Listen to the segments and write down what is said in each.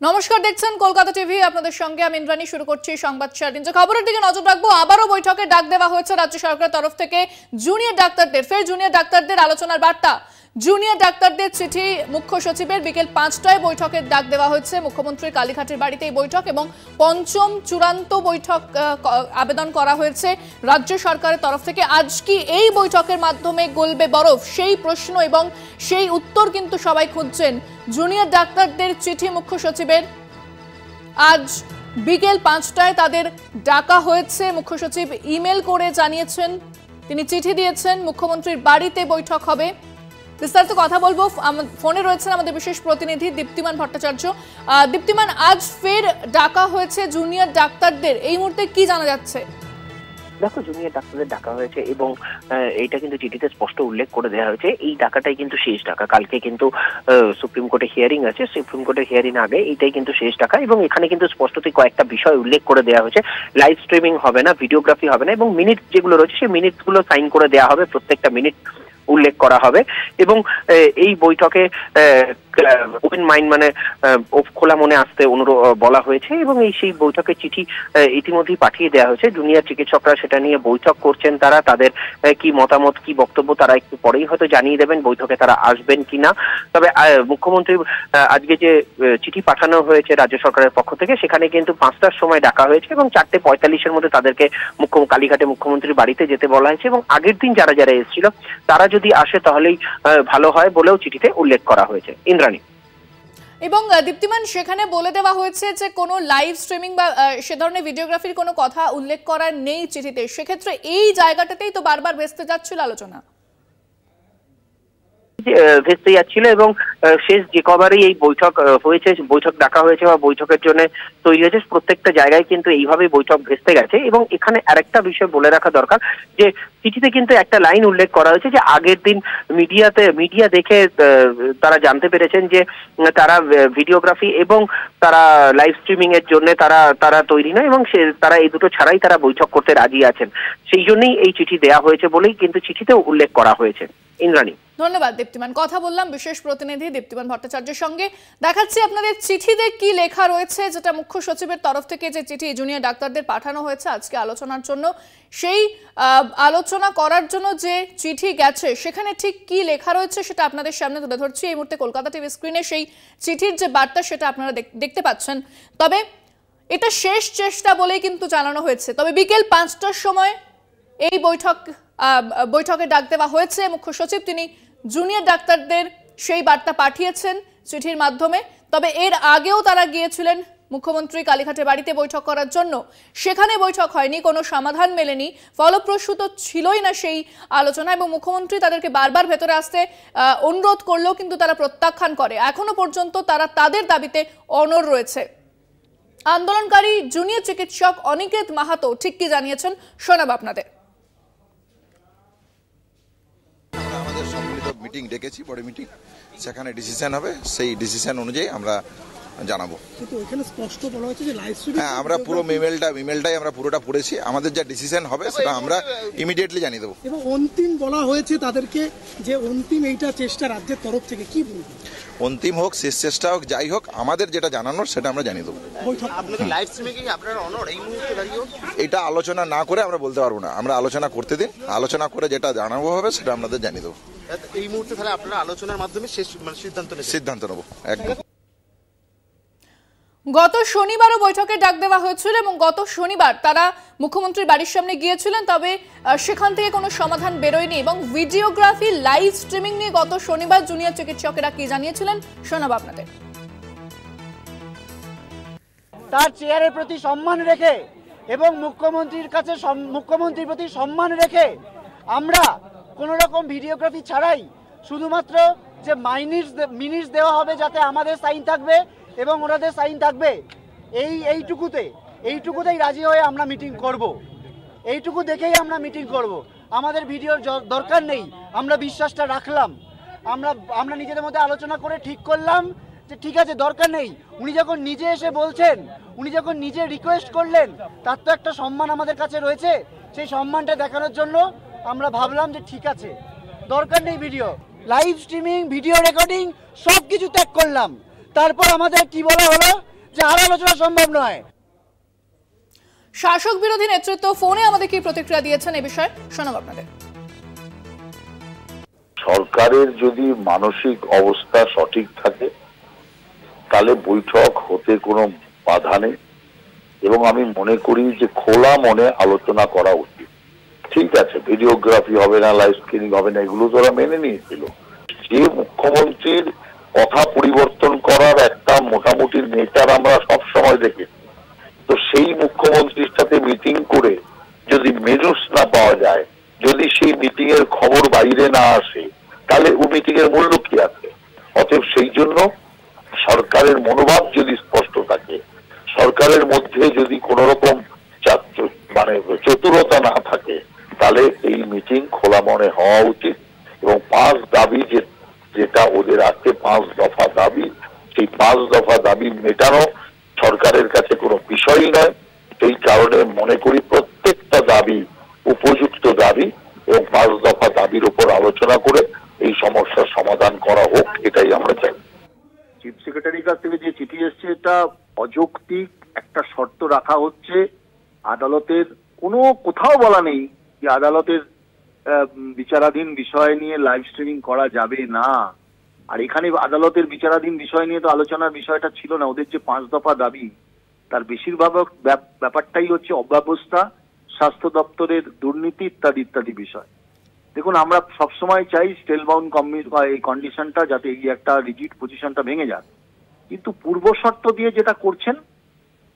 নমস্কার, দেখছেন কলকাতা টিভি। আপনাদের সঙ্গে আমি ইন্দ্রাণী। শুরু করছি সংবাদ 4 দিন। যে খবরের দিকে নজর রাখবো, আবারও বৈঠকে ডাক দেওয়া হয়েছে রাজ্য সরকারের তরফ থেকে জুনিয়র ডাক্তারদের। ফের জুনিয়র ডাক্তারদের আলোচনার বার্তা। জুনিয়র ডাক্তারদের চিঠি মুখ্য সচিবের। বিকেল 5টায় বৈঠকের ডাক দেওয়া হয়েছে। মুখ্যমন্ত্রীর কালীঘাটের বাড়িতে এই বৈঠক এবং পঞ্চম চূড়ান্ত বৈঠক আবেদন করা হয়েছে রাজ্য সরকারের তরফ থেকে। আজ কি এই বৈঠকের মাধ্যমে গলবে বরফ, সেই প্রশ্ন এবং সেই উত্তর কিন্তু সবাই খুঁজছেন। জুনিয়র ডাক্তারদের চিঠি মুখ্য সচিবের। আজ বিকেল 5টায় তাদের ডাকা হয়েছে। মুখ্য সচিব ইমেল করে জানিয়েছেন, তিনি চিঠি দিয়েছেন, মুখ্যমন্ত্রীর বাড়িতে বৈঠক হবে। বিস্তারিত কথা বলবো। ফোনে রয়েছেন আমাদের বিশেষ প্রতিনিধি দীপ্তিমান ভট্টাচার্য। দীপ্তিমান, আজ ফের ডাকা হয়েছে জুনিয়র ডাক্তারদের, এই মুহূর্তে কি জানা যাচ্ছে? দেখো, জুনিয়র ডাক্তারদের ডাকা হয়েছে এবং এইটা কিন্তু চিঠিতে স্পষ্ট উল্লেখ করে দেওয়া হয়েছে এই ডাকাটাই কিন্তু শেষ ডাকা। কালকে কিন্তু সুপ্রিম কোর্টে হিয়ারিং আছে, সুপ্রিম কোর্টের হিয়ারিং আগে এইটাই কিন্তু শেষ ডাকা এবং এখানে কিন্তু স্পষ্টতই কয়েকটা বিষয় উল্লেখ করে দেওয়া হয়েছে। লাইভ স্ট্রিমিং হবে না, ভিডিওগ্রাফি হবে না এবং মিনিট যেগুলো রয়েছে সেই মিনিটগুলো সাইন করে দেওয়া হবে, প্রত্যেকটা মিনিট উল্লেখ করা হবে। এবং এই বৈঠকে ওপেন মাইন্ড মানে খোলা মনে আসতে বলা হয়েছে এবং সেই বৈঠকের চিঠি ইতিমধ্যেই পাঠিয়ে দেওয়া হয়েছে। জুনিয়র চিকিৎসকরা সেটা নিয়ে বৈঠক করছেন। তাদের কি মতামত, কি বক্তব্য তারা একটু পরেই হয়তো জানিয়ে দেবেন বৈঠকে তারা আসবেন কিনা। তবে মুখ্যমন্ত্রী আজকে যে চিঠি পাঠানো হয়েছে রাজ্য সরকারের পক্ষ থেকে, সেখানে কিন্তু 5টার সময় ডাকা হয়েছে এবং 4:45-এর মধ্যে তাদেরকে কালীঘাটে মুখ্যমন্ত্রীর বাড়িতে যেতে বলা হয়েছে এবং আগের দিন যারা যারা এসেছিল তারা যদি আসে তাহলেই ভালো হয় বলেও চিঠিতে উল্লেখ করা হয়েছে। ইন্দ্রাণী এবং দীপ্তিমান, সেখানে বলে দেওয়া হয়েছে যে কোনো লাইভ স্ট্রিমিং বা সে ধরনের ভিডিওগ্রাফির কোনো কথা উল্লেখ করা নেই চিঠিতে। সেক্ষেত্রে এই জায়গাটাতেই তো বারবার ভেস্তে যাচ্ছিল আলোচনা, ভেস্তে যাচ্ছিল এবং শেষ যে কবারই এই বৈঠক হয়েছে, বৈঠক ডাকা হয়েছে বা বৈঠকের জন্য তৈরি হয়েছে, প্রত্যেকটা জায়গায় কিন্তু এইভাবেই বৈঠক ভেস্তে গেছে। এবং এখানে আরেকটা বিষয় বলে রাখা দরকার যে চিঠিতে কিন্তু একটা লাইন উল্লেখ করা হয়েছে যে আগের দিন মিডিয়া দেখে তারা জানতে পেরেছেন যে তারা ভিডিওগ্রাফি এবং তারা লাইভ স্ট্রিমিং এর জন্য তারা তৈরি নয় এবং তারা এই দুটো ছাড়াই তারা বৈঠক করতে রাজি আছেন। সেই জন্যই এই চিঠি দেওয়া হয়েছে বলেই কিন্তু চিঠিতেও উল্লেখ করা হয়েছে। ইন্দ্রাণী, ধন্যবাদ দীপ্তিমান। কথা বললাম বিশেষ প্রতিনিধি দীপ্তিমান ভট্টাচার্যের সঙ্গে। দেখাচ্ছি আপনাদের চিঠিতে কি লেখা রয়েছে, যেটা মুখ্য সচিবের তরফ থেকে যে চিঠি জুনিয়র ডাক্তারদের পাঠানো হয়েছে আজকে আলোচনার জন্য। সেই আলোচনা করার জন্য যে চিঠি গেছে সেখানে ঠিক কি লেখা রয়েছে সেটা আপনাদের সামনে তুলে ধরছি। এই মুহূর্তে কলকাতা টিভি স্ক্রিনে সেই চিঠির যে বার্তা সেটা আপনারা দেখতে পাচ্ছেন। তবে এটা শেষ চেষ্টা বলেই কিন্তু জানানো হয়েছে। তবে বিকেল 5টার সময় এই বৈঠকে ডাক দেওয়া হয়েছে। মুখ্য সচিব তিনি জুনিয়র ডাক্তারদের সেই বার্তা পাঠিয়েছেন চিঠির মাধ্যমে। তবে এর আগেও তারা গিয়েছিলেন মুখ্যমন্ত্রী কালীঘাটের বাড়িতে বৈঠক করার জন্য। সেখানে বৈঠক হয়নি, কোনো সমাধান মেলেনি, ফলপ্রসূ তো ছিলই না সেই আলোচনা এবং মুখ্যমন্ত্রী তাদেরকে বারবার ভেতরে আসতে অনুরোধ করলেও কিন্তু তারা প্রত্যাখ্যান করে। এখনো পর্যন্ত তারা তাদের দাবিতে অনড় রয়েছে। আন্দোলনকারী জুনিয়র চিকিৎসক অনিকেত মাহাতো ঠিক কি জানিয়েছেন শোনাব আপনাদের। মিটিং ডেকেছি, বড় মিটিং, সেখানে ডিসিশন হবে, সেই ডিসিশন অনুযায়ী আমরা জানাবো। কিন্তু এখানে স্পষ্ট বলা হচ্ছে যে লাইভ স্ট্রিমিং, হ্যাঁ, আমরা পুরো ইমেলটাই আমরা পুরোটা পড়েছি। আমাদের যা ডিসিশন হবে সেটা আমরা ইমিডিয়েটলি জানিয়ে দেবো। এবং অন্তিম বলা হয়েছে তাদেরকে যে অন্তিম এইটা চেষ্টা রাজ্যের তরফ থেকে, কি বলবো? অন্তিম হোক, শেষ চেষ্টা হোক, যাই হোক, আমাদের যেটা জানানোর সেটা আমরা জানিয়ে দেবো। এটা আলোচনা না করে আমরা বলতে পারবো না, আমরা আলোচনা করতে দিন, আলোচনা করে যেটা জানাবো হবে সেটা আমাদের জানিয়ে দেবো। এই মুহূর্তে তাহলে আপনারা আলোচনার মাধ্যমে সিদ্ধান্ত নেবো। একদম। গত শনিবারও বৈঠকে ডাক দেওয়া হয়েছিল এবং গত শনিবার তারা মুখ্যমন্ত্রীর বাড়ির সামনে গিয়েছিলেন। তবে সেখান থেকে কোনো সমাধান বেরোয়নি এবং ভিডিওগ্রাফি লাইভ স্ট্রিমিং নিয়ে গত শনিবার জুনিয়র চিকিৎসকেরা কি জানিয়েছিলেন শোনাব আপনাদের। তার চেয়ারের প্রতি সম্মান রেখে এবং মুখ্যমন্ত্রীর প্রতি সম্মান রেখে আমরা কোনো রকম ভিডিওগ্রাফি ছাড়াই শুধুমাত্র যে মিনিটস দেওয়া হবে যাতে আমাদের সাইন থাকবে এবং ওনাদের সাইন থাকবে, এইটুকুতেই রাজি হয়ে আমরা মিটিং করব। এইটুকু দেখেই আমরা মিটিং করব। আমাদের ভিডিওর দরকার নেই। আমরা বিশ্বাসটা রাখলাম, আমরা নিজেদের মধ্যে আলোচনা করে ঠিক করলাম যে ঠিক আছে, দরকার নেই। উনি যখন নিজে এসে বলছেন, উনি যখন নিজে রিকোয়েস্ট করলেন, তার তো একটা সম্মান আমাদের কাছে রয়েছে। সেই সম্মানটা দেখানোর জন্য আমরা ভাবলাম যে ঠিক আছে, দরকার নেই video, live streaming, video recording সব কিছু ত্যাগ করলাম। তারপর আমাদের কি বলা হলো যে আর আলোচনা সম্ভব নয়। শাসক বিরোধী নেতৃত্ব ফোনে আমাদের কি প্রতিক্রিয়া দিয়েছেন এই বিষয়ে শোনাব আপনাদের। সরকারের যদি মানসিক অবস্থা সঠিক থাকে তাহলে বৈঠক হতে কোনো বাধা নেই, এবং আমি মনে করি যে খোলা মনে আলোচনা করা উচিত। ঠিক আছে, ভিডিওগ্রাফি হবে না, লাইভ স্ক্রিনিং হবে না, এগুলো তো ওরা মেনে নিয়েছিল। যে মুখ্যমন্ত্রীর কথা পরিবর্তন করার একটা মোটামুটি নেচার আমরা সবসময় দেখেছি, তো সেই মুখ্যমন্ত্রীর সাথে মিটিং করে যদি মেনুস না পাওয়া যায়, যদি সেই মিটিং এর খবর বাইরে না আসে, তাহলে ওই মিটিং এর মূল্য কি আছে? অতএব সেই জন্য সরকারের মনোভাব যদি স্পষ্ট থাকে, সরকারের মধ্যে যদি কোন রকম চতুরতা না থাকে, তাহলে এই মিটিং খোলা মনে হওয়া উচিত। এবং 5 দাবি যেটা ওদের আছে, 5 দফা দাবি, সেই 5 দফা দাবি মেটানো সরকারের কাছে কোনো বিষয়ই নয়। এই কারণে মনে করি প্রত্যেকটা দাবি উপযুক্ত দাবি, এবং 5 দফা দাবির উপর আলোচনা করে এই সমস্যার সমাধান করা হোক, এটাই আমরা চাই। চিফ সেক্রেটারির কাছ থেকে যে চিঠি এসছে, এটা অযৌক্তিক একটা শর্ত রাখা হচ্ছে। আদালতের কোথাও বলা নেই যে আদালতের বিচারাধীন বিষয় নিয়ে লাইভ স্ট্রিমিং করা যাবে না। আর এখানে আদালতের বিচারাধীন বিষয় নিয়ে তো আলোচনার বিষয়টা ছিল না। ওদের যে 5 দফা দাবি, তার বেশিরভাগ ব্যাপারটাই হচ্ছে অব্যবস্থা, স্বাস্থ্য দপ্তরের দুর্নীতি ইত্যাদি ইত্যাদি বিষয়। দেখুন, আমরা সবসময় চাই স্টেল বাউন্ড এই কন্ডিশনটা যাতে এই একটা রিজিড পজিশনটা ভেঙে যায়, কিন্তু পূর্ব শর্ত দিয়ে যেটা করছেন,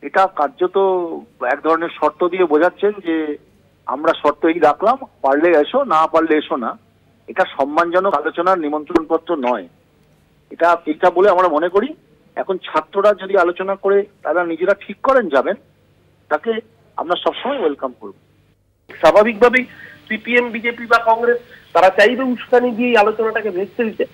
এটা কার্যত এক ধরনের শর্ত দিয়ে বোঝাচ্ছেন যে আমরা শর্ত এই রাখলাম, পারলে এসো, না পারলে এসো না। এটা সম্মানজনক আলোচনার নিমন্ত্রণপত্র নয়। এটা বলে আমরা মনে করি এখন ছাত্ররা যদি আলোচনা করে তারা নিজেরা ঠিক করেন যাবেন, তাকে আমরা সবসময় ওয়েলকাম করব। স্বাভাবিকভাবেই সিপিএম, বিজেপি বা কংগ্রেস তারা চাইবে উস্কানি দিয়ে এই আলোচনাটাকে ভেস্তে দিতে,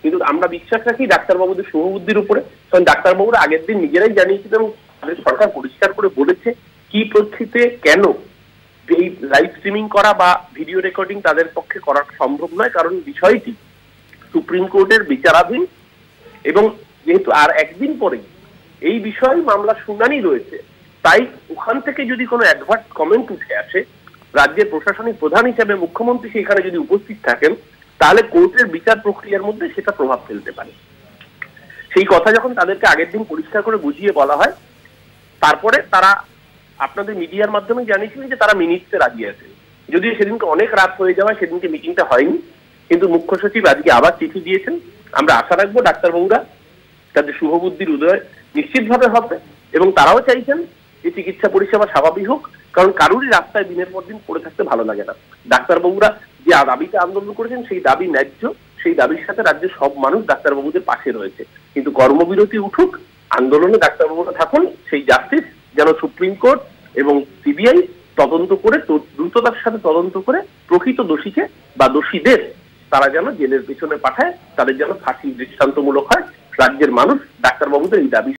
কিন্তু আমরা বিশ্বাস রাখি ডাক্তারবাবুদের শুভবুদ্ধির উপরে। কারণ ডাক্তারবাবুরা আগের দিন নিজেরাই জানিয়েছিলেন এবং তাদের সরকার পরিষ্কার করে বলেছে কি প্রেক্ষিতে কেন এই লাইভ স্ট্রিমিং করা বা ভিডিও রেকর্ডিং তাদের পক্ষে করা সম্ভব নয়। কারণ বিষয়টি সুপ্রিম কোর্টের বিচারাধীন, এবং যেহেতু আর একদিন পরে এই বিষয়ে মামলা শুনানি রয়েছে, তাই ওখান থেকে যদি কোনো অ্যাডভার্স কমেন্ট উঠে আসে, রাজ্যের প্রশাসনিক প্রধান হিসেবে মুখ্যমন্ত্রী সেখানে যদি উপস্থিত থাকেন, তাহলে কোর্টের বিচার প্রক্রিয়ার মধ্যে সেটা প্রভাব ফেলতে পারে। সেই কথা যখন তাদেরকে আগের দিন পরিষ্কার করে বুঝিয়ে বলা হয়, তারপরে তারা আপনাদের মিডিয়ার মাধ্যমে জানিয়েছিলেন যে তারা মিনিটসে রাজি আছে। যদিও সেদিনকে অনেক রাত হয়ে যাওয়ায় সেদিনকে মিটিংটা হয়নি, কিন্তু মুখ্য সচিব আজকে আবার চিঠি দিয়েছেন। আমরা আশা রাখবো ডাক্তারবাবুরা তাদের শুভবুদ্ধির উদয় নিশ্চিতভাবে হবে, এবং তারাও চাইছেন যে চিকিৎসা পরিষেবা স্বাভাবিক হোক। কারণ কারুরই রাস্তায় দিনের পর দিন পড়ে থাকতে ভালো লাগে না। ডাক্তারবাবুরা যে দাবিতে আন্দোলন করেছেন সেই দাবি ন্যায্য, সেই দাবির সাথে রাজ্যের সব মানুষ ডাক্তারবাবুদের পাশে রয়েছে। কিন্তু কর্মবিরতি উঠুক, আন্দোলনে ডাক্তারবাবুরা থাকুন, সেই জাস্টিস যেন সুপ্রিম কোর্ট এবং সিবিআই তদন্ত করে, দ্রুততার সাথে তদন্ত করে প্রকৃত দোষীকে বা দোষীদের তারা যেন জেলের পেছনে পাঠায়, তাদের যেন ফাঁসি দৃষ্টান্তমূলক হয়। রাজ্যের মানুষ ডাক্তারবাবুদের এই দাবি